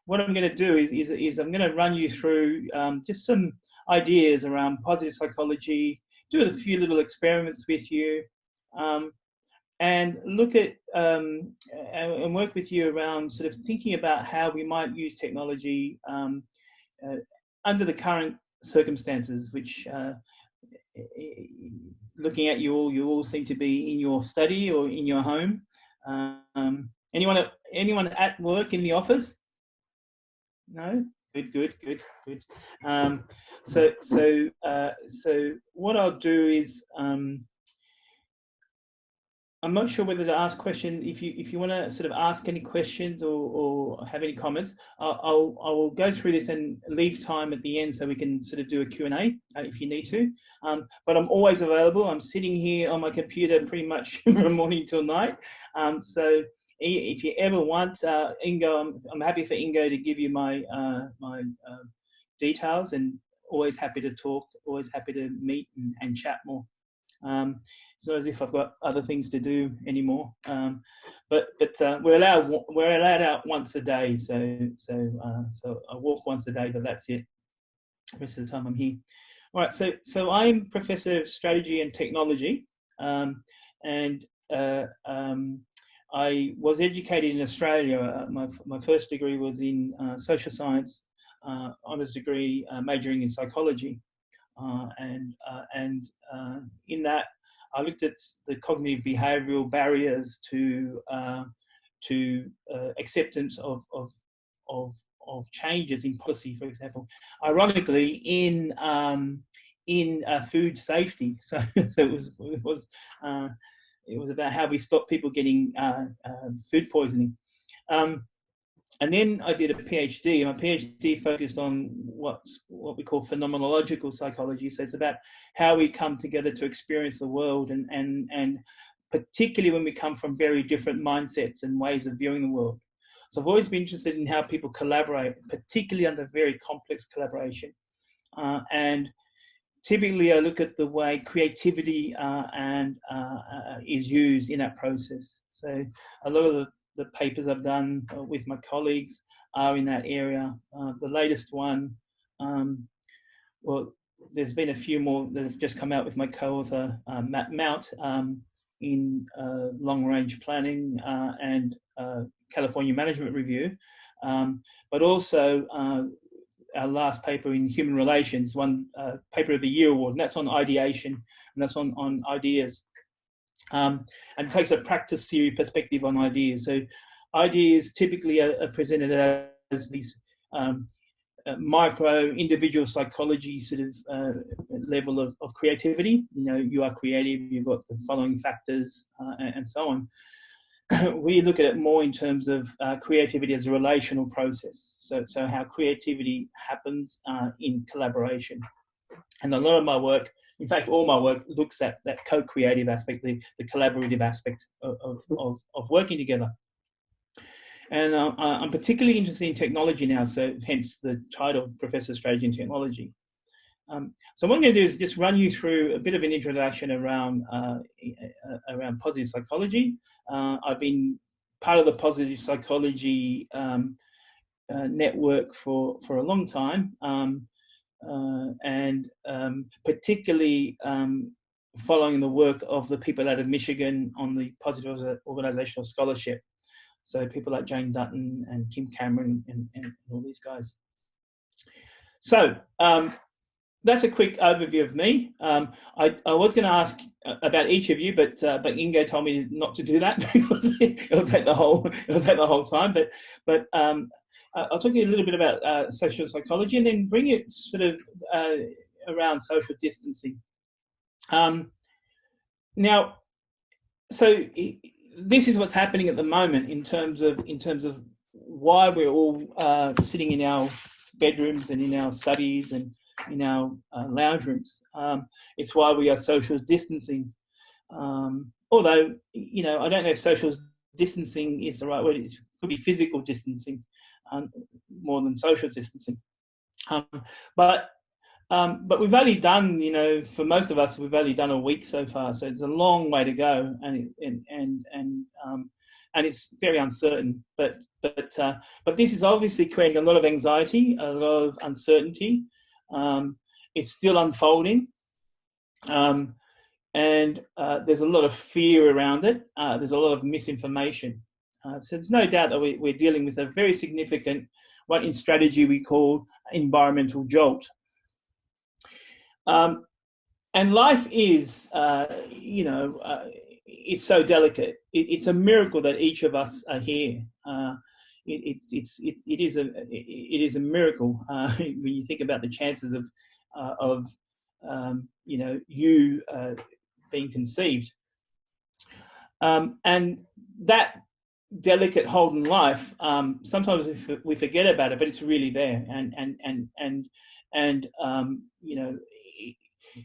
what I'm going to do is I'm going to run you through just some ideas around positive psychology, do a few little experiments with you, and look at and work with you around sort of thinking about how we might use technology under the current circumstances, which looking at you all seem to be in your study or in your home. Anyone at work in the office? No? Good. So what I'll do is I'm not sure whether to ask questions. If you want to sort of ask any questions or have any comments, I will go through this and leave time at the end so we can sort of do a Q&A if you need to. But I'm always available. I'm sitting here on my computer pretty much from morning till night. So if you ever want, Ingo, I'm happy for Ingo to give you my details, and always happy to talk, always happy to meet and chat more. It's not as if I've got other things to do anymore, but we're allowed out once a day, so I walk once a day, but that's it. The rest of the time I'm here. All right, so I'm Professor of Strategy and Technology, and I was educated in Australia. My first degree was in social science, honours degree, majoring in psychology. And in that, I looked at the cognitive behavioural barriers to acceptance of changes in policy, for example. Ironically, in food safety. So it was about how we stop people getting food poisoning. And then I did a PhD. My PhD focused on what we call phenomenological psychology. So it's about how we come together to experience the world, and particularly when we come from very different mindsets and ways of viewing the world. So I've always been interested in how people collaborate, particularly under very complex collaboration. And typically I look at the way creativity is used in that process. So a lot of the papers I've done with my colleagues are in that area. The latest one, well, there's been a few more that have just come out with my co-author, Matt Mount, in long-range planning and California Management Review, but also our last paper in Human Relations, one Paper of the Year award, and that's on ideation, and that's on ideas. And it takes a practice theory perspective on ideas. So ideas typically are presented as these micro individual psychology sort of level of creativity. You know, you are creative, you've got the following factors and so on. We look at it more in terms of creativity as a relational process. So how creativity happens in collaboration. And a lot of my work, in fact, all my work looks at that co-creative aspect, the collaborative aspect of working together. And I'm particularly interested in technology now, so hence the title, Professor of Strategy and Technology. So what I'm going to do is just run you through a bit of an introduction around positive psychology. I've been part of the positive psychology network for a long time. And particularly following the work of the people out of Michigan on the positive organizational scholarship. So people like Jane Dutton and Kim Cameron and all these guys. So that's a quick overview of me. I was going to ask about each of you, but Ingo told me not to do that because it'll take the whole time. But I'll talk to you a little bit about social psychology and then bring it sort of around social distancing. Now, so this is what's happening at the moment in terms of why we're all sitting in our bedrooms and in our studies and in our lounge rooms. It's why we are social distancing. Although, you know, I don't know if social distancing is the right word. It could be physical distancing more than social distancing. But we've only done, you know, for most of us, we've only done a week so far. So it's a long way to go. And and it's very uncertain. But this is obviously creating a lot of anxiety, a lot of uncertainty. It's still unfolding, and there's a lot of fear around it. There's a lot of misinformation. So there's no doubt that we're dealing with a very significant, what in strategy we call environmental jolt. And life is, it's so delicate. It's a miracle that each of us are here. It is a miracle when you think about the chances of you being conceived, and that delicate hold in life. Sometimes we forget about it, but it's really there, and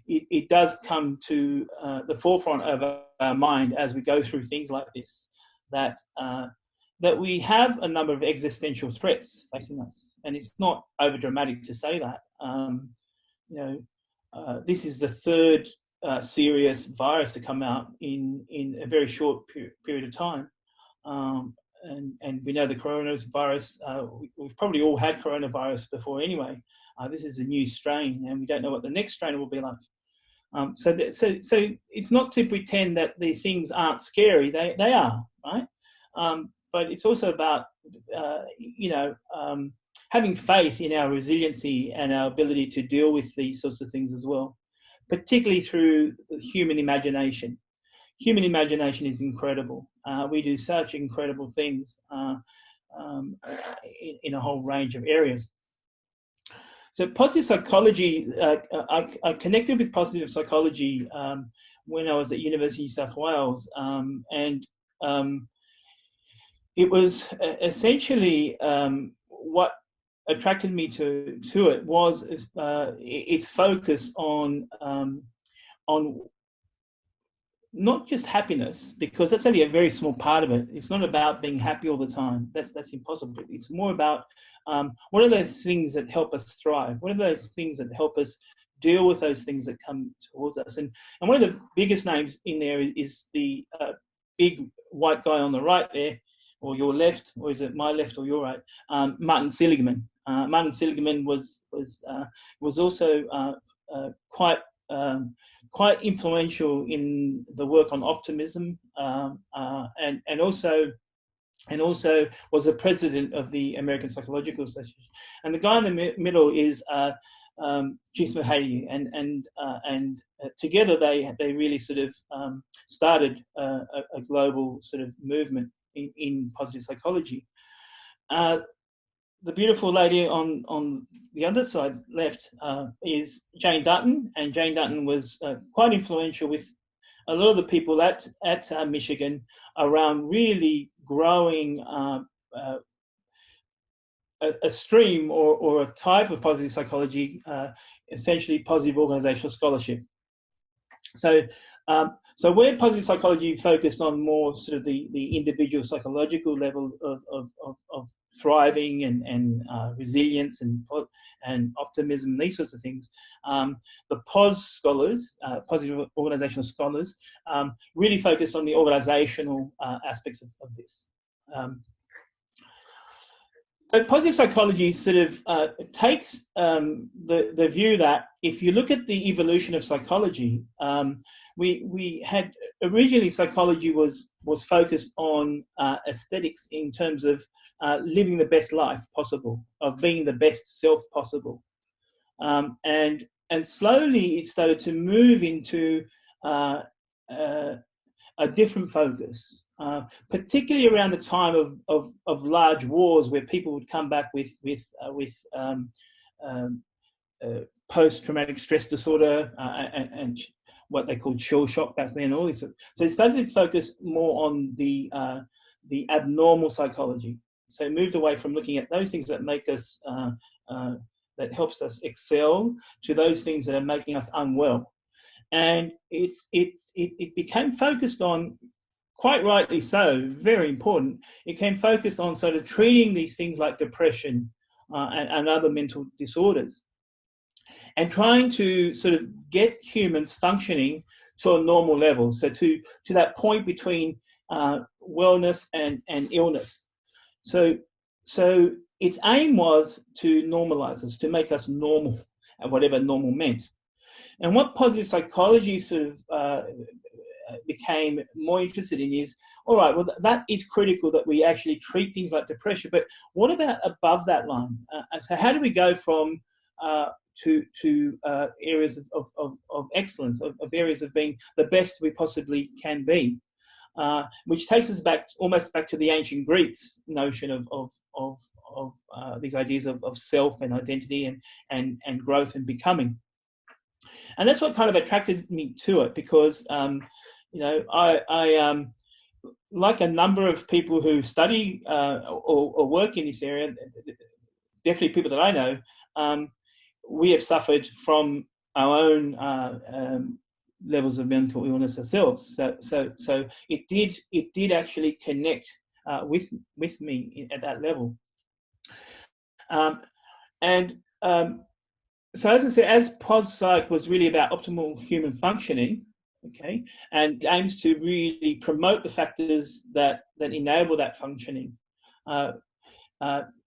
it does come to the forefront of our mind as we go through things like this, that we have a number of existential threats facing us. And it's not over dramatic to say that. This is the third serious virus to come out in a very short period of time. And we know the coronavirus, we've probably all had coronavirus before anyway. This is a new strain, and we don't know what the next strain will be like. So it's not to pretend that these things aren't scary. They are, right? But it's also about, having faith in our resiliency and our ability to deal with these sorts of things as well, particularly through human imagination. Human imagination is incredible. We do such incredible things in a whole range of areas. So positive psychology, I connected with positive psychology when I was at University of New South Wales, and it was essentially what attracted me to it was its focus on not just happiness, because that's only a very small part of it. It's not about being happy all the time. That's impossible. It's more about what are those things that help us thrive? What are those things that help us deal with those things that come towards us? And one of the biggest names in there is the big white guy on the right there, or your left, or is it my left or your right? Martin Seligman. Martin Seligman was also quite influential in the work on optimism, and also was the president of the American Psychological Association. And the guy in the middle is Chisholm Hayden, and together they really sort of started a global sort of movement in positive psychology. The beautiful lady on the other side left is Jane Dutton, and Jane Dutton was quite influential with a lot of the people at Michigan around really growing a stream or a type of positive psychology, essentially positive organizational scholarship. So where positive psychology focused on more sort of the individual psychological level of thriving and resilience and optimism and these sorts of things, the POS scholars, positive organizational scholars, really focused on the organizational aspects of this. So positive psychology sort of takes the view that if you look at the evolution of psychology, we had originally psychology was focused on aesthetics in terms of living the best life possible, of being the best self possible, and slowly it started to move into a different focus. Particularly around the time of large wars, where people would come back with post-traumatic stress disorder and what they called shell shock back then. All this, so it started to focus more on the abnormal psychology. So it moved away from looking at those things that make us that helps us excel to those things that are making us unwell, and it became focused on. Quite rightly so, very important. It became focused on sort of treating these things like depression and other mental disorders, and trying to sort of get humans functioning to a normal level. So to that point between wellness and illness. So its aim was to normalize us, to make us normal, and whatever normal meant. And what positive psychology sort of became more interested in is, all right, well, that is critical that we actually treat things like depression, but what about above that line? So how do we go from to areas of excellence, of areas of being the best we possibly can be, which takes us almost back to the ancient Greeks' notion of these ideas of self and identity and growth and becoming. And that's what kind of attracted me to it, because I like a number of people who study or work in this area, definitely people that I know, we have suffered from our own levels of mental illness ourselves. So it did actually connect with me at that level. So as I said, as POS Psych was really about optimal human functioning, okay, and it aims to really promote the factors that enable that functioning,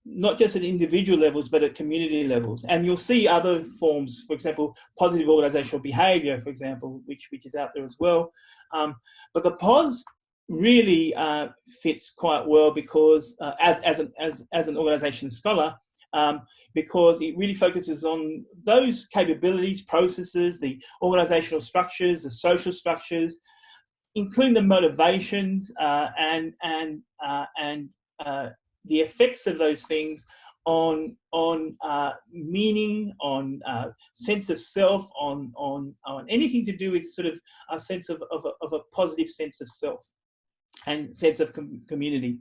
not just at individual levels, but at community levels. And you'll see other forms, for example, positive organizational behavior, for example, which is out there as well. But the POS really fits quite well because as an organization scholar, because it really focuses on those capabilities, processes, the organizational structures, the social structures, including the motivations and the effects of those things on meaning, on sense of self, on anything to do with sort of a sense of a positive sense of self and sense of community.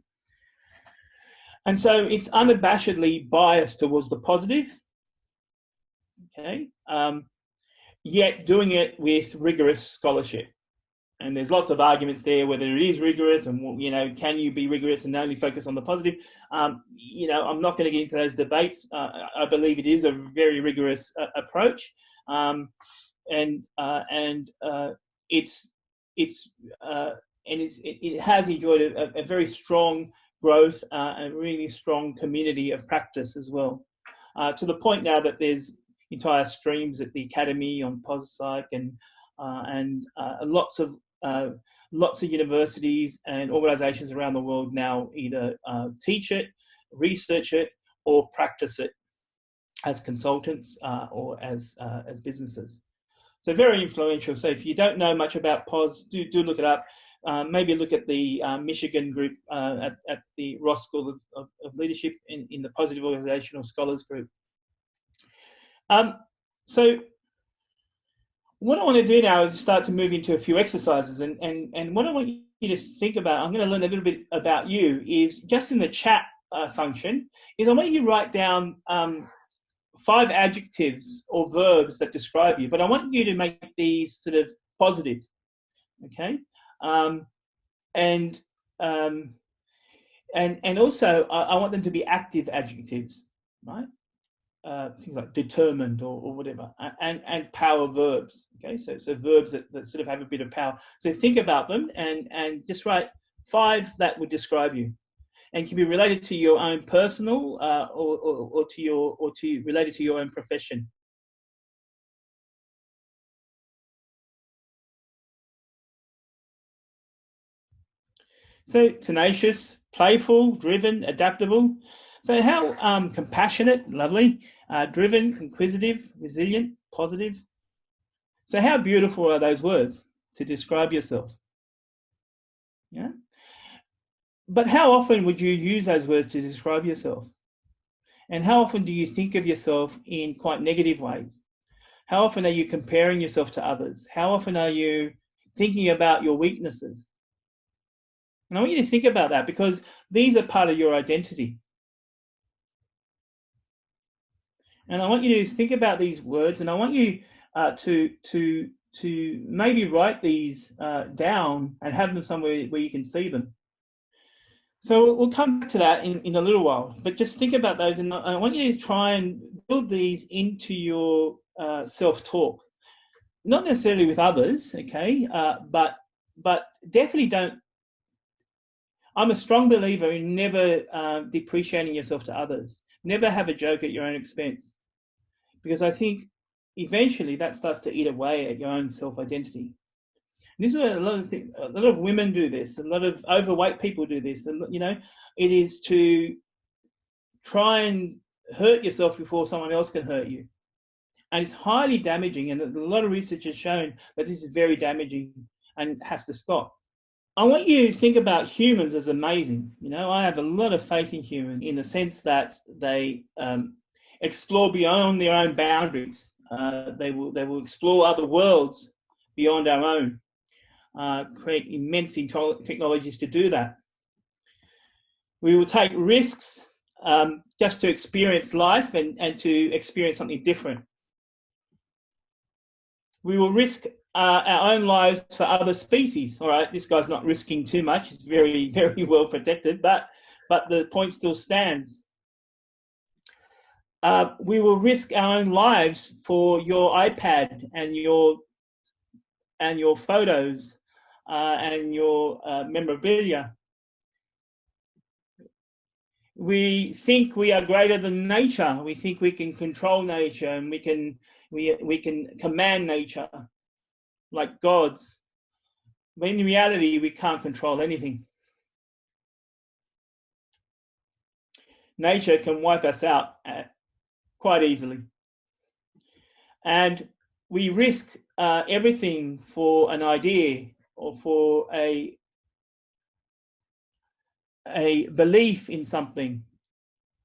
And so it's unabashedly biased towards the positive, okay, yet doing it with rigorous scholarship. And there's lots of arguments there whether it is rigorous and, can you be rigorous and only focus on the positive? I'm not going to get into those debates. I believe it is a very rigorous approach, and it has enjoyed a very strong growth, a really strong community of practice as well, to the point now that there's entire streams at the Academy on POS Psych and lots of universities and organisations around the world now either teach it, research it, or practice it as consultants or as businesses. So very influential. So if you don't know much about POS, do look it up. Maybe look at the Michigan group at the Ross School of Leadership in the Positive Organizational Scholars group. So what I want to do now is start to move into a few exercises. And what I want you to think about, I'm going to learn a little bit about you, is just in the chat function, is I want you to write down 5 adjectives or verbs that describe you, but I want you to make these sort of positive, okay? And also I want them to be active adjectives, right? Things like determined or whatever, and power verbs, okay? So verbs that sort of have a bit of power. So think about them and just write 5 that would describe you, and can be related to your own personal or related to your own profession. So tenacious, playful, driven, adaptable. So how compassionate, lovely, driven, inquisitive, resilient, positive. So how beautiful are those words to describe yourself? Yeah. But how often would you use those words to describe yourself? And how often do you think of yourself in quite negative ways? How often are you comparing yourself to others? How often are you thinking about your weaknesses? And I want you to think about that, because these are part of your identity. And I want you to think about these words, and I want you to maybe write these down and have them somewhere where you can see them. So we'll come back to that in a little while, but just think about those, and I want you to try and build these into your self-talk. Not necessarily with others, okay, but definitely don't I'm a strong believer in never depreciating yourself to others. Never have a joke at your own expense, because I think eventually that starts to eat away at your own self-identity. This is where a lot of women do this. A lot of overweight people do this. And, you know, it is to try and hurt yourself before someone else can hurt you. And it's highly damaging. And a lot of research has shown that this is very damaging and has to stop. I want you to think about humans as amazing. You know, I have a lot of faith in humans in the sense that they explore beyond their own boundaries. They will explore other worlds beyond our own. Create immense technologies to do that. We will take risks just to experience life and to experience something different. We will risk our own lives for other species. All right, this guy's not risking too much. He's very, very well protected, but the point still stands. We will risk our own lives for your iPad and your photos and your memorabilia. We think we are greater than nature. We think we can control nature and we can command nature like gods. But in reality, we can't control anything. Nature can wipe us out quite easily. And we risk everything for an idea or for a belief in something.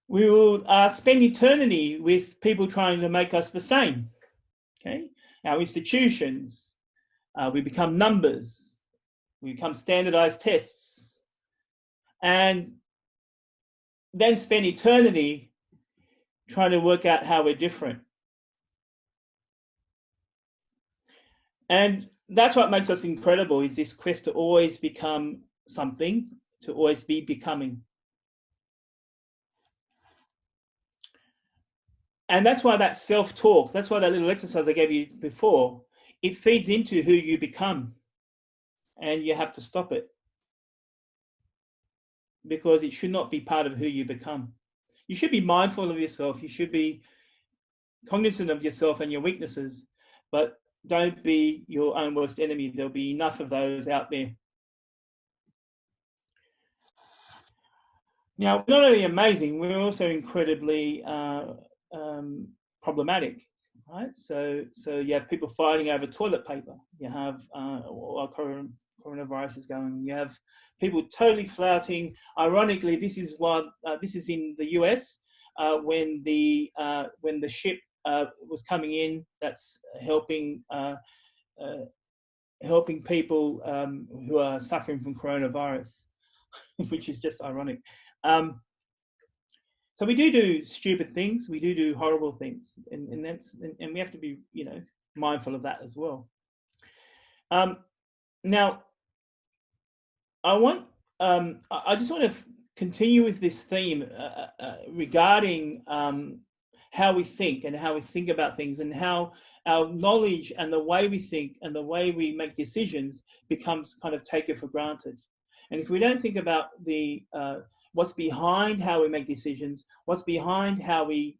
We will spend eternity with people trying to make us the same. Okay, our institutions, we become numbers, we become standardized tests, and then spend eternity trying to work out how we're different. And that's what makes us incredible, is this quest to always become something, to always be becoming. And that's why that self-talk, that's why that little exercise I gave you before, it feeds into who you become. And you have to stop it, because it should not be part of who you become. You should be mindful of yourself. You should be cognizant of yourself and your weaknesses, but don't be your own worst enemy. There'll be enough of those out there. Now, not only amazing, we're also incredibly problematic, right? So you have people fighting over toilet paper. You have coronavirus is going. You have people totally flouting. Ironically, this is in the US when the ship was coming in. That's helping people who are suffering from coronavirus, which is just ironic. So we do stupid things. We do horrible things, and we have to be, mindful of that as well. Now, I just want to continue with this theme regarding how we think and how we think about things, and how our knowledge and the way we think and the way we make decisions becomes kind of taken for granted. And if we don't think about what's behind how we make decisions, what's behind how we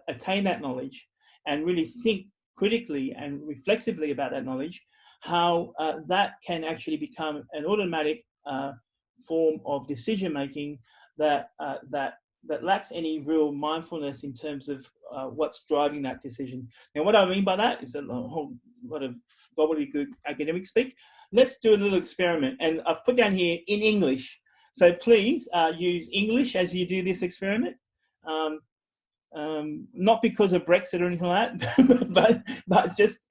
attain that knowledge, and really think critically and reflexively about that knowledge, how that can actually become an automatic form of decision making that lacks any real mindfulness in terms of what's driving that decision. Now, what I mean by that is a whole lot of gobbledygook academic speak. Let's do a little experiment, and I've put down here in English. So please use English as you do this experiment. Not because of Brexit or anything like that, but just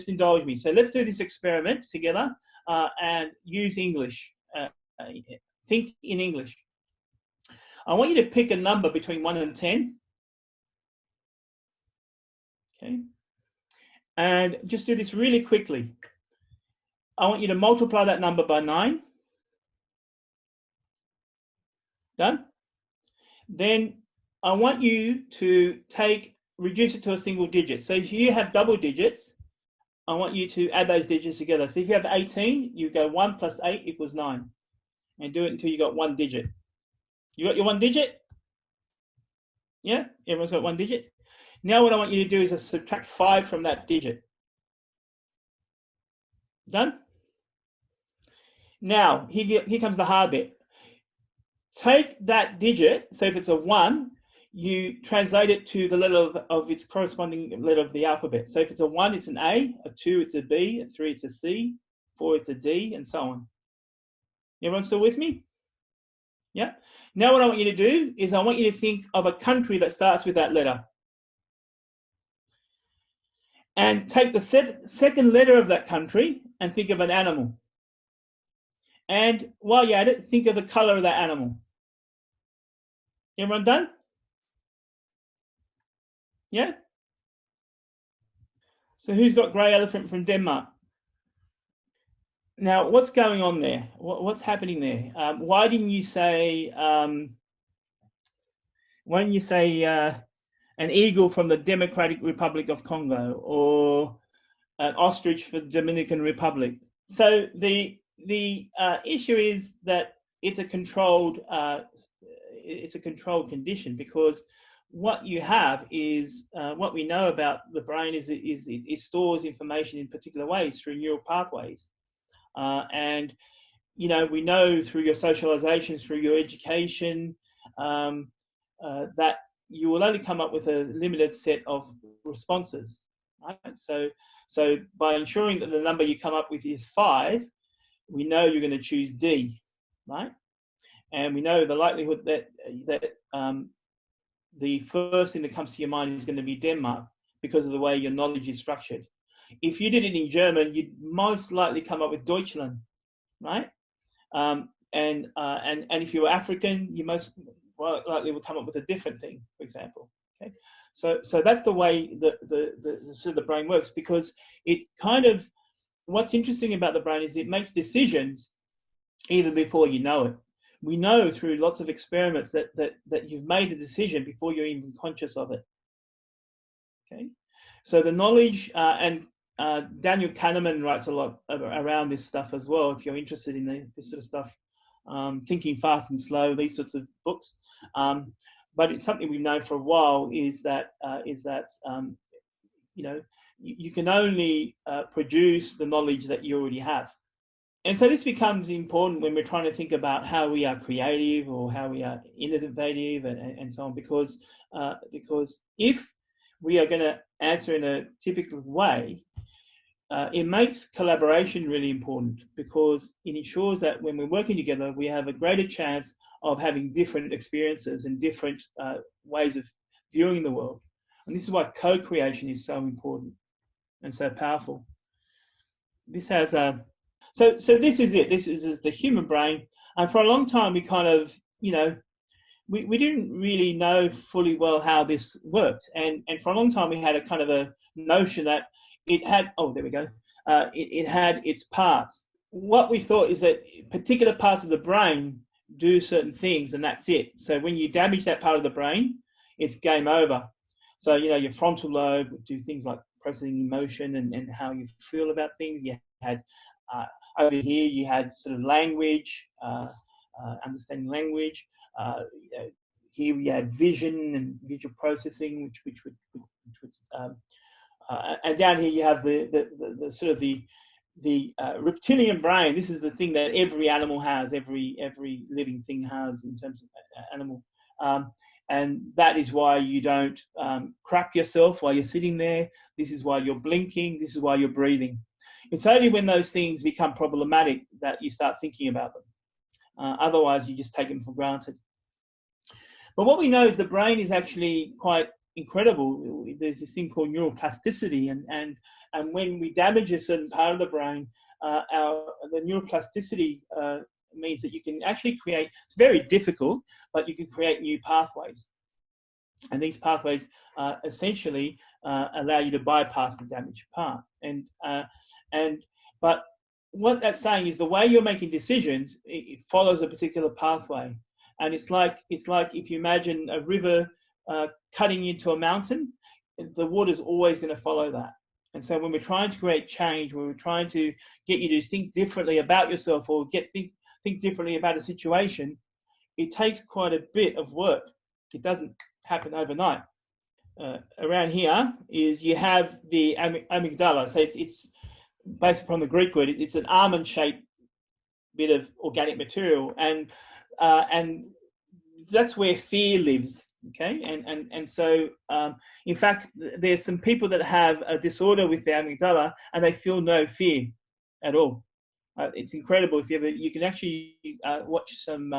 indulge me. So let's do this experiment together and use English. Think in English. I want you to pick a number between 1 and 10. Okay. And just do this really quickly. I want you to multiply that number by 9. Done? Then I want you to reduce it to a single digit. So if you have double digits, I want you to add those digits together. So if you have 18, you go 1 plus 8 equals 9. and do it until you got 1 digit. You got your 1 digit? Yeah, everyone's got 1 digit. Now what I want you to do is subtract 5 from that digit. Done? Now, here comes the hard bit. Take that digit, so if it's a 1, you translate it to the letter of its corresponding letter of the alphabet. So if it's a 1, it's an A, a 2, it's a B, a 3, it's a C, 4, it's a D, and so on. Everyone still with me? Yeah? Now what I want you to do is I want you to think of a country that starts with that letter. And take the second letter of that country and think of an animal. And while you're at it, think of the color of that animal. Everyone done? Yeah? So who's got grey elephant from Denmark? Now, what's going on there? What's happening there? Why didn't you say an eagle from the Democratic Republic of Congo or an ostrich for the Dominican Republic? So the issue is that it's a controlled condition, because what you have is what we know about the brain is it stores information in particular ways through neural pathways, and we know through your socialization, through your education, that you will only come up with a limited set of responses. Right? So by ensuring that the number you come up with is 5, we know you're going to choose D, right? And we know the likelihood that the first thing that comes to your mind is going to be Denmark, because of the way your knowledge is structured. If you did it in German, you'd most likely come up with Deutschland, right? And if you were African, you most likely would come up with a different thing, for example. Okay, so that's the way the brain works, because it kind of, what's interesting about the brain is it makes decisions even before you know it. We know through lots of experiments that you've made a decision before you're even conscious of it. Okay, so the knowledge, and Daniel Kahneman writes a lot around this stuff as well, if you're interested in this sort of stuff, Thinking Fast and Slow, these sorts of books. But it's something we've known for a while, is that you can only produce the knowledge that you already have. And so this becomes important when we're trying to think about how we are creative or how we are innovative and so on, because if we are going to answer in a typical way, it makes collaboration really important, because it ensures that when we're working together, we have a greater chance of having different experiences and different ways of viewing the world. And this is why co-creation is so important and so powerful. This has so this is it. This is the human brain. And for a long time, we kind of, we didn't really know fully well how this worked. And for a long time, we had a kind of a notion that it had, it had its parts. What we thought is that particular parts of the brain do certain things, and that's it. So when you damage that part of the brain, it's game over. So, your frontal lobe would do things like processing emotion and how you feel about things. You had, over here, you had sort of language, understanding language. Here we had vision and visual processing, which would and down here you have the sort of the reptilian brain. This is the thing that every animal has, every living thing has in terms of animal. And that is why you don't crap yourself while you're sitting there. This is why you're blinking. This is why you're breathing. It's only when those things become problematic that you start thinking about them. Otherwise, you just take them for granted. But what we know is the brain is actually quite incredible. There's this thing called neuroplasticity, and when we damage a certain part of the brain, the neuroplasticity means that you can actually create, it's very difficult, but you can create new pathways. And these pathways essentially allow you to bypass the damaged part. But what that's saying is the way you're making decisions, it follows a particular pathway. And it's like if you imagine a river cutting into a mountain, the water's always going to follow that. And so when we're trying to create change, when we're trying to get you to think differently about yourself, or think differently about a situation, it takes quite a bit of work. It doesn't happen overnight. Around here is you have the amygdala. So it's based upon the Greek word. It's an almond-shaped bit of organic material, and that's where fear lives. Okay, and so in fact, there's some people that have a disorder with the amygdala, and they feel no fear at all. It's incredible. If you can actually watch some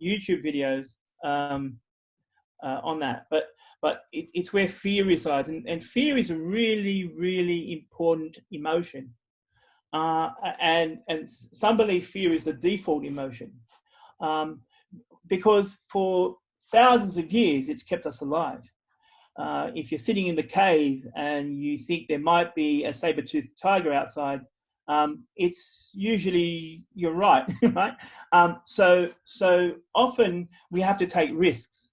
YouTube videos on that. But it's where fear resides, and fear is a really, really important emotion. And some believe fear is the default emotion, because for thousands of years it's kept us alive. If you're sitting in the cave and you think there might be a saber-toothed tiger outside, it's usually you're right, right? So often we have to take risks.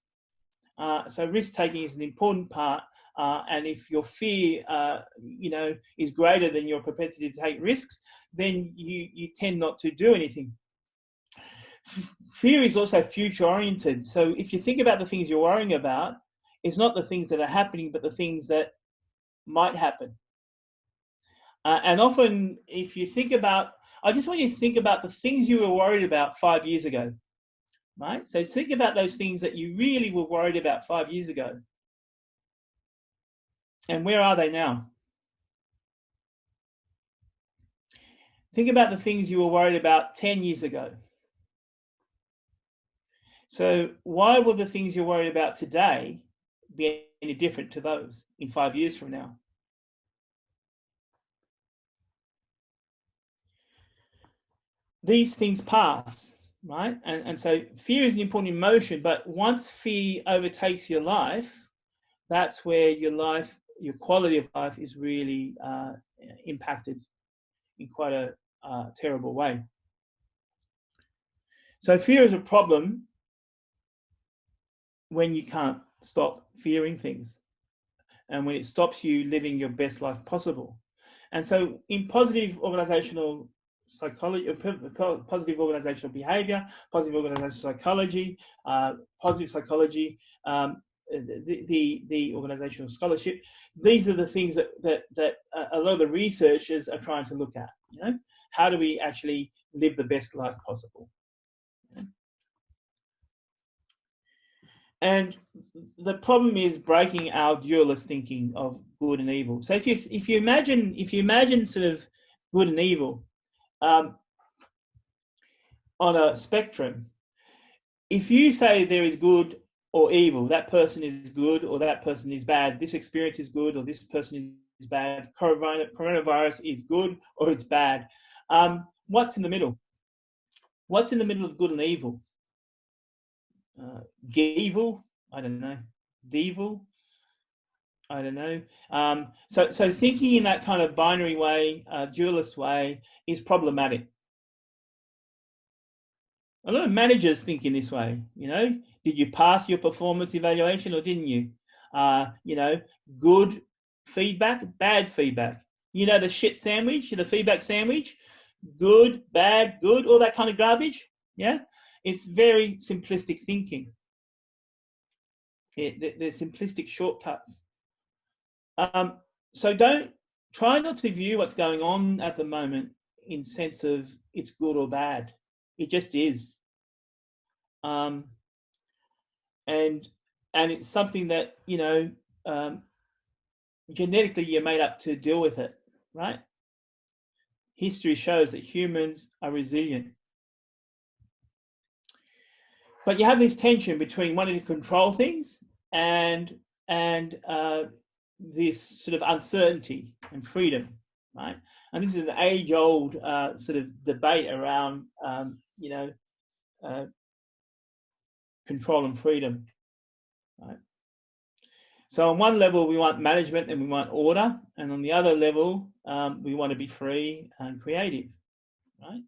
So risk taking is an important part, and if your fear, is greater than your propensity to take risks, then you tend not to do anything. Fear is also future oriented. So if you think about the things you're worrying about, it's not the things that are happening, but the things that might happen. And often, if you think about, I just want you to think about the things you were worried about 5 years ago, right? So think about those things that you really were worried about 5 years ago. And where are they now? Think about the things you were worried about 10 years ago. So why will the things you're worried about today be any different to those in 5 years from now? These things pass, right? And so fear is an important emotion, but once fear overtakes your life, that's where your quality of life is really impacted in quite a terrible way. So fear is a problem when you can't stop fearing things, and when it stops you living your best life possible. And so in positive organizational psychology, positive organizational behavior, positive organizational psychology, positive psychology, the organizational scholarship, these are the things that a lot of the researchers are trying to look at. How do we actually live the best life possible? And the problem is breaking our dualist thinking of good and evil. So if you imagine sort of good and evil on a spectrum, if you say there is good or evil, that person is good or that person is bad, this experience is good or this person is bad, coronavirus is good or it's bad, what's in the middle? What's in the middle of good and evil? Evil? I don't know. Devil? I don't know. So thinking in that kind of binary way, dualist way, is problematic. A lot of managers think in this way. Did you pass your performance evaluation or didn't you? Good feedback, bad feedback. The shit sandwich, the feedback sandwich. Good, bad, good, all that kind of garbage. Yeah. It's very simplistic thinking. They're simplistic shortcuts. So try not to view what's going on at the moment in sense of it's good or bad. It just is. And it's something that, genetically you're made up to deal with it, right? History shows that humans are resilient. But you have this tension between wanting to control things and this sort of uncertainty and freedom, right? And this is an age-old sort of debate around, control and freedom, right? So on one level, we want management and we want order, and on the other level, we want to be free and creative, right?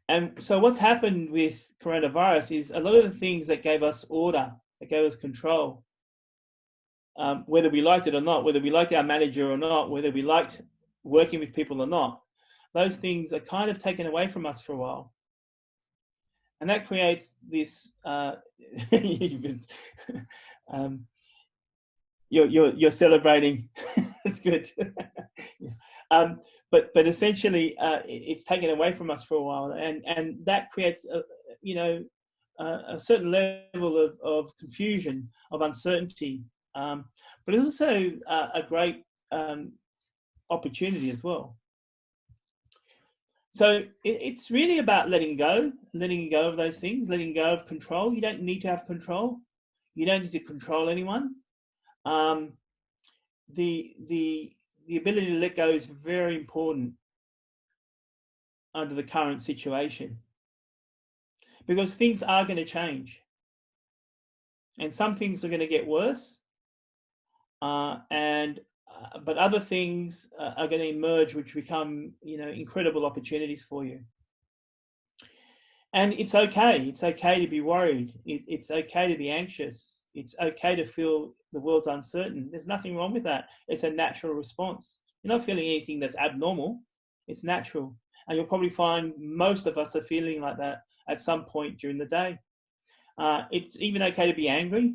And so what's happened with coronavirus is a lot of the things that gave us order, that gave us control, whether we liked it or not, whether we liked our manager or not, whether we liked working with people or not, those things are kind of taken away from us for a while. And that creates this, you're celebrating. It's good. But essentially, it's taken away from us for a while, and that creates a certain level of confusion, of uncertainty, but it's also a great opportunity as well. So it's really about letting go of those things, letting go of control. You don't need to have control. You don't need to control anyone. The ability to let go is very important under the current situation, because things are going to change, and some things are going to get worse, but other things are going to emerge, which become incredible opportunities for you. And it's okay. It's okay to be worried. It's okay to be anxious. It's okay to feel the world's uncertain. There's nothing wrong with that. It's a natural response. You're not feeling anything that's abnormal. It's natural. And you'll probably find most of us are feeling like that at some point during the day. It's even okay to be angry.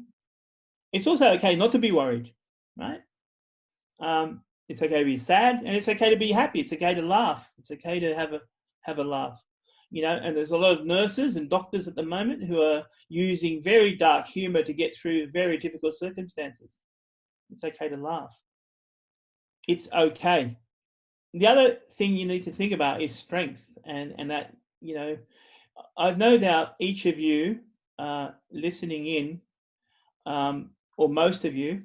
It's also okay not to be worried, right? It's okay to be sad, and it's okay to be happy. It's okay to laugh. It's okay to have a laugh. And there's a lot of nurses and doctors at the moment who are using very dark humor to get through very difficult circumstances. It's okay to laugh. It's okay. The other thing you need to think about is strength, and that, I've no doubt each of you listening in, or most of you,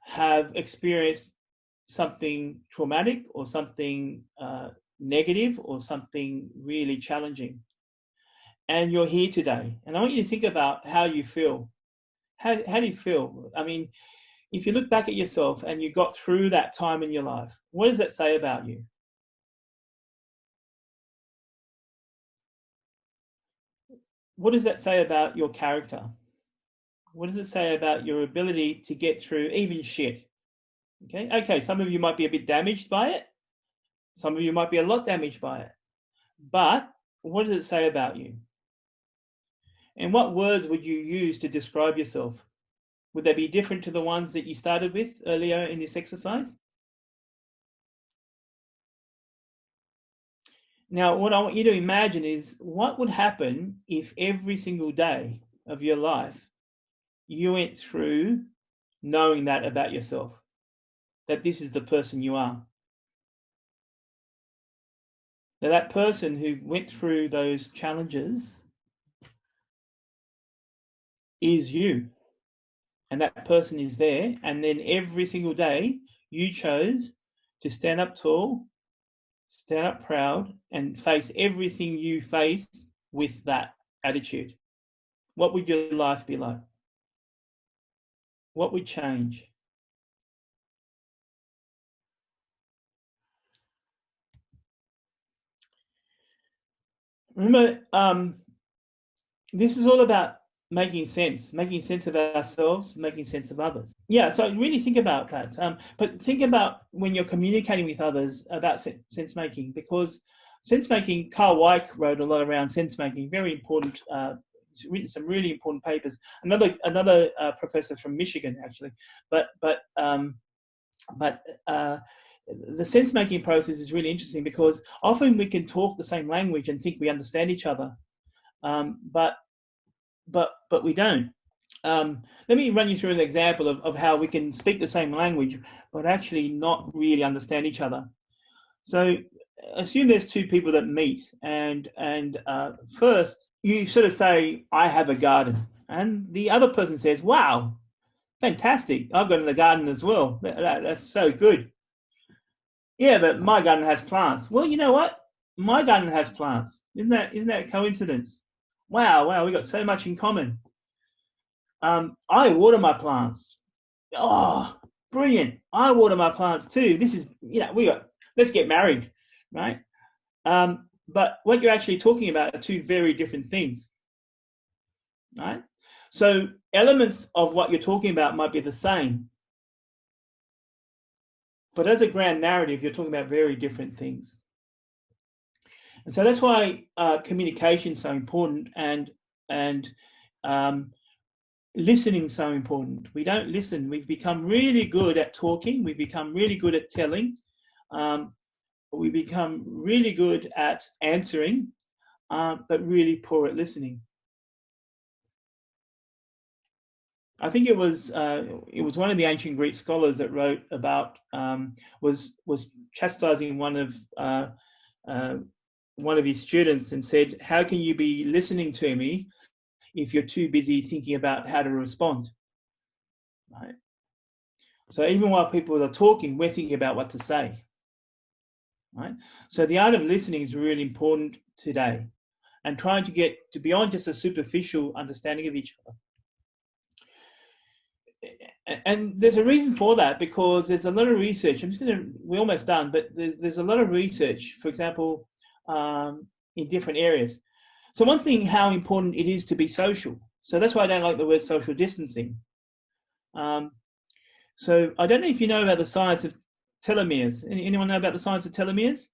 have experienced something traumatic or something negative or something really challenging. And you're here today. And I want you to think about how you feel. How do you feel? I mean, if you look back at yourself and you got through that time in your life, what does that say about you? What does that say about your character? What does it say about your ability to get through even shit? Okay, some of you might be a bit damaged by it. Some of you might be a lot damaged by it. But what does it say about you? And what words would you use to describe yourself? Would they be different to the ones that you started with earlier in this exercise? Now, what I want you to imagine is what would happen if every single day of your life you went through knowing that about yourself, that this is the person you are. That person who went through those challenges is you. And that person is there. And then every single day you chose to stand up tall, stand up proud, and face everything you face with that attitude. What would your life be like? What would change? Remember, this is all about making sense of ourselves, making sense of others. Yeah, so really think about that. But think about when you're communicating with others about sense making, because sense making, Carl Weick wrote a lot around sense making, very important. He's written some really important papers. Another professor from Michigan, actually. But the sense-making process is really interesting, because often we can talk the same language and think we understand each other, but we don't. Let me run you through an example of how we can speak the same language but actually not really understand each other. So assume there's two people that meet, and first you sort of say, I have a garden, and the other person says, wow, fantastic, I've got a garden as well. That's so good. Yeah, but my garden has plants. Well, you know what? My garden has plants. Isn't that a coincidence? Wow, we got so much in common. I water my plants. Oh, brilliant. I water my plants too. This is, let's get married, right? But what you're actually talking about are two very different things, right? So elements of what you're talking about might be the same, but as a grand narrative, you're talking about very different things. And so that's why communication is so important, and listening is so important. We don't listen. We've become really good at talking. We've become really good at telling. We become really good at answering, but really poor at listening. I think it was one of the ancient Greek scholars that wrote about was chastising one of his students and said, "How can you be listening to me if you're too busy thinking about how to respond?" Right. So even while people are talking, we're thinking about what to say. Right. So the art of listening is really important today, and trying to get to beyond just a superficial understanding of each other. And there's a reason for that, because there's a lot of research. We're almost done, but there's a lot of research, for example, in different areas. So one thing, how important it is to be social. So that's why I don't like the word social distancing. So I don't know if you know about the science of telomeres. Anyone know about the science of telomeres?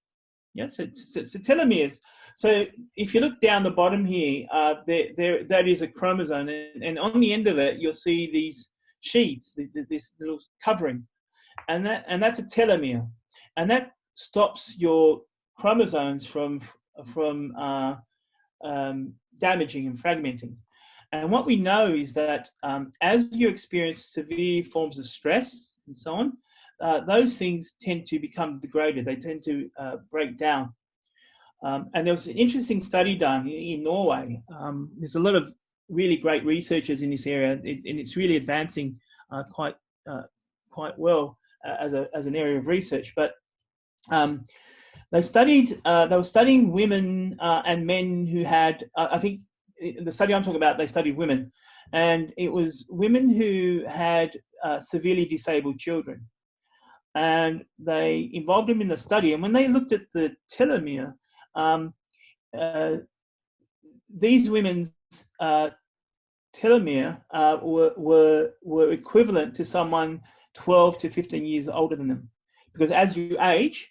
Yes, it's telomeres. So if you look down the bottom here, that is a chromosome, and on the end of it, you'll see these sheaths, this little covering, and that's a telomere, and that stops your chromosomes from damaging and fragmenting. And what we know is that as you experience severe forms of stress and so on, those things tend to become degraded. They tend to break down. And there was an interesting study done in Norway. There's a lot of really great researchers in this area, and it's really advancing quite well as an area of research. But they were studying women and men who had, I think the study I'm talking about, they studied women, and it was women who had severely disabled children. And they involved them in the study. And when they looked at the telomere, these women's telomere were equivalent to someone 12 to 15 years older than them. Because as you age,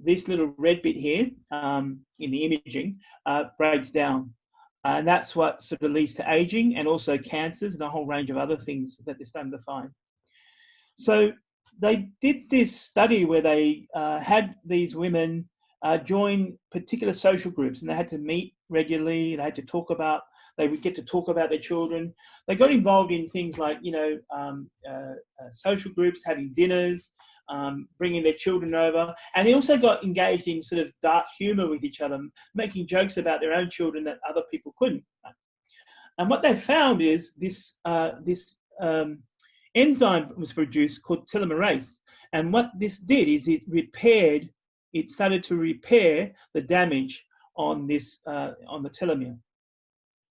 this little red bit here in the imaging breaks down. And that's what sort of leads to aging, and also cancers and a whole range of other things that they're starting to find. So they did this study where they had these women join particular social groups, and they had to meet regularly. They would get to talk about their children. They got involved in things like, social groups, having dinners, bringing their children over. And they also got engaged in sort of dark humor with each other, making jokes about their own children that other people couldn't. And what they found is this enzyme was produced called telomerase. And what this did is it started to repair the damage on the telomere.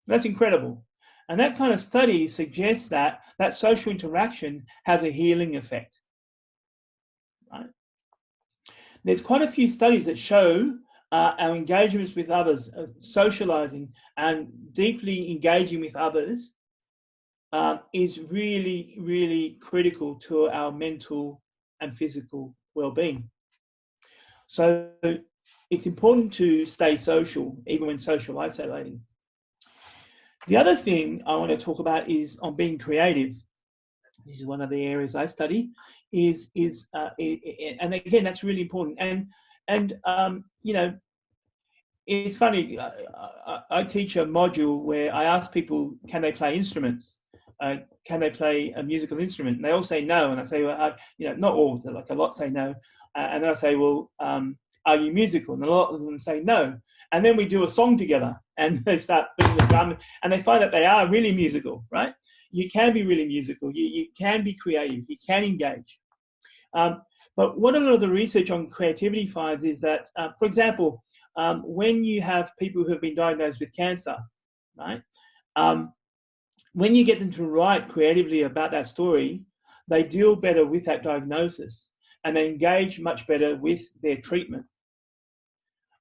That's incredible. And that kind of study suggests that social interaction has a healing effect. Right? There's quite a few studies that show our engagements with others, socializing and deeply engaging with others is really, really critical to our mental and physical well-being. So it's important to stay social, even when social isolating. The other thing I want to talk about is on being creative. This is one of the areas I study. And again, that's really important. And it's funny. I teach a module where I ask people, can they play instruments? Can they play a musical instrument? And they all say no. And I say, well, not all, like a lot say no. And then I say, well, are you musical? And a lot of them say no. And then we do a song together, and they start doing the drum, and they find that they are really musical, right? You can be really musical. You can be creative. You can engage. But what a lot of the research on creativity finds is that, for example, when you have people who have been diagnosed with cancer, right? When you get them to write creatively about that story, they deal better with that diagnosis, and they engage much better with their treatment.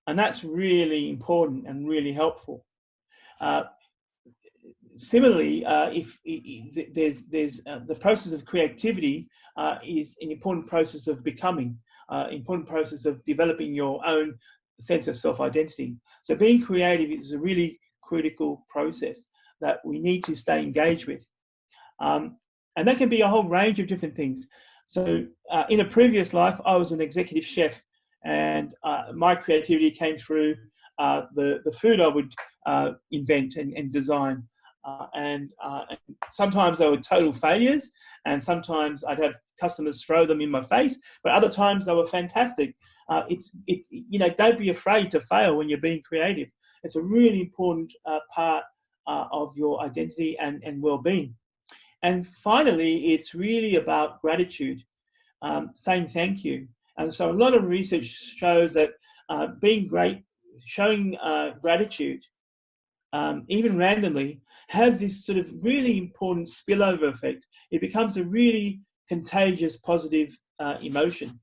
And that's really important and really helpful. Similarly, if there's the process of creativity is an important process of becoming, important process of developing your own sense of self-identity. So being creative is a really critical process that we need to stay engaged with. And that can be a whole range of different things. So in a previous life, I was an executive chef, and my creativity came through the food I would invent and design. And sometimes they were total failures, and sometimes I'd have customers throw them in my face, but other times they were fantastic. Don't be afraid to fail when you're being creative. It's a really important part of your identity and well-being. And finally, it's really about gratitude, saying thank you. And so a lot of research shows that being great, showing gratitude, even randomly, has this sort of really important spillover effect. It becomes a really contagious, positive emotion.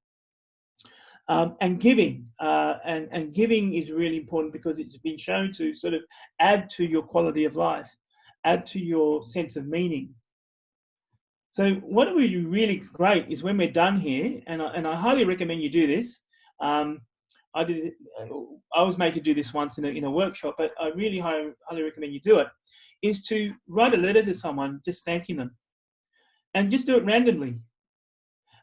And giving, and giving is really important because it's been shown to sort of add to your quality of life, add to your sense of meaning. So what would be really great is when we're done here, and I highly recommend you do this. I was made to do this once in a workshop, but I really highly recommend you do it, is to write a letter to someone just thanking them, and just do it randomly.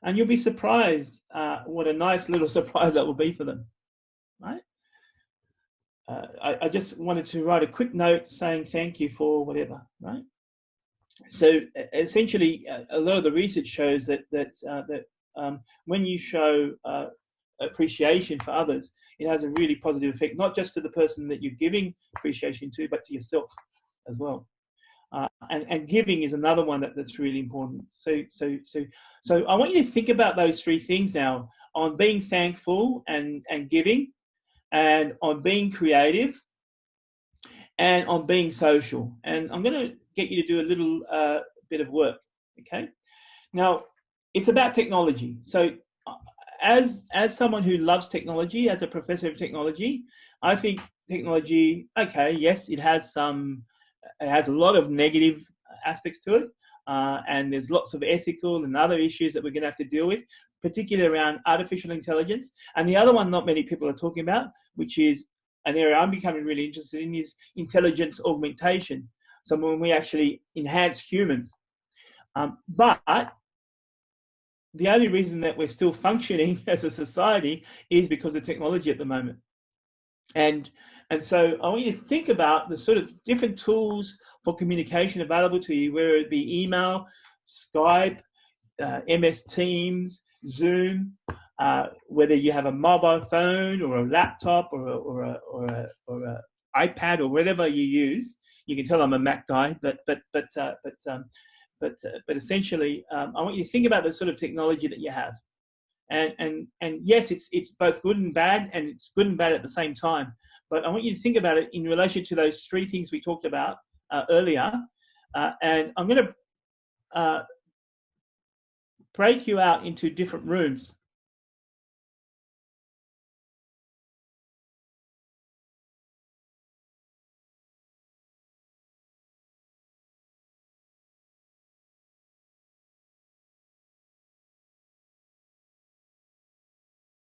And you'll be surprised what a nice little surprise that will be for them, right? I just wanted to write a quick note saying thank you for whatever, right? So essentially, a lot of the research shows that when you show appreciation for others, it has a really positive effect, not just to the person that you're giving appreciation to, but to yourself as well. And giving is another one that's really important. So I want you to think about those three things now: on being thankful and giving, and on being creative, and on being social. And I'm going to get you to do a little bit of work. Okay. Now, it's about technology. So as someone who loves technology, as a professor of technology, I think technology, okay, yes, it has a lot of negative aspects to it, and there's lots of ethical and other issues that we're going to have to deal with, particularly around artificial intelligence. And the other one not many people are talking about, which is an area I'm becoming really interested in, is intelligence augmentation. So when we actually enhance humans. But the only reason that we're still functioning as a society is because of technology at the moment. And so I want you to think about the sort of different tools for communication available to you, whether it be email, Skype, MS Teams, Zoom, whether you have a mobile phone or a laptop or a iPad or whatever you use. You can tell I'm a Mac guy, but essentially, I want you to think about the sort of technology that you have. And yes, it's both good and bad, and it's good and bad at the same time. But I want you to think about it in relation to those three things we talked about earlier. And I'm going to break you out into different rooms.